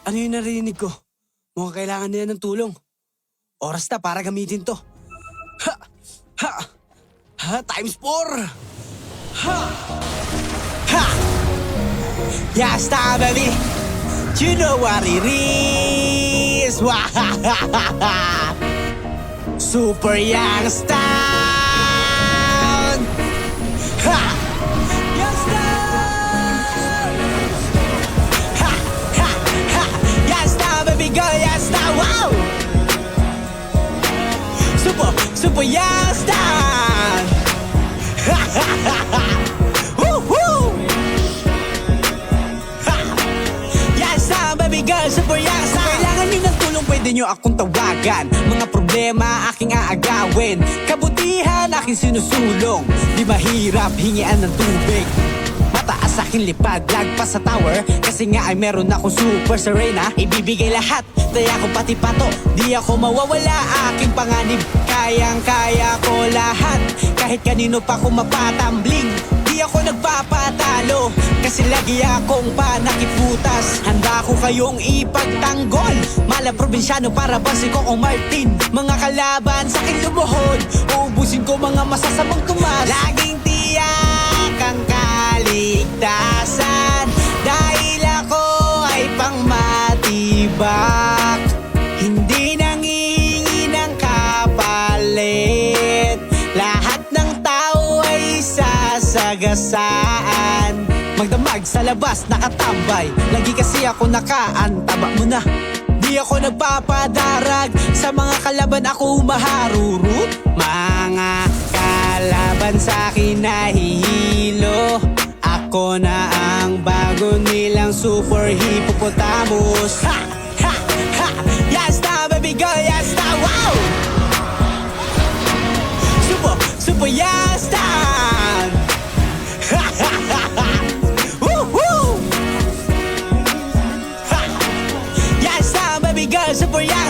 Ano yung narinig ko? Mukhang kailangan nila ng tulong. Oras na para gamitin to. Ha! Ha! Ha! Times 4! Ha! Ha! Yasta, baby! You know what it is! Wahahaha! Super Youngstown! Ha! Youngstown! Ha! Ha! Ha! Youngstown, baby girl, Youngstown! Wow! Super Youngstown! Ha! Ha! Ha! Ha! Woo-hoo! Ha! Youngstown, baby girl, Super Youngstown! Kailangan nyo ng tulong, pwede nyo akong tawagan. Mga problema aking aagawin, kabutihan aking sinusulong. Di mahirap hingian ng tubig, mataas aking lipad, lagpas sa tower. Kasi nga ay meron akong super Serena. Ibibigay lahat, daya ko pati pato. Di ako mawawala, aking panganib. Kayang-kaya ko lahat, kahit kanino pa ko mapatambling. Di ako nagpapatalo, kasi lagi akong panakiputas. Handa ko kayong ipagtanggol, malang probinsyano para bang si Coco Martin. Mga kalaban sa aking lumuhod, uubusin ko mga masasamang tumas. Laging tiyak ang kaligtasan, dahil ako ay pangmatibak. Hindi nangihingi ng kapalit, lahat ng tao ay sasagasaan. Magdamag sa labas, nakatambay, lagi kasi ako nakaantaba mo na. Di ako nagpapadarag, sa mga kalaban ako maharurot. Mga kalaban sa'kin nahihilo, ako na ang bago nilang super hippopotamus. Ha! Ha! Ha! Yasta, baby girl, yasta, wow! Super Yasta! Ha! Ha! Ha! Ha! Woo-hoo! Ha! Yasta, baby girl, Super Yasta!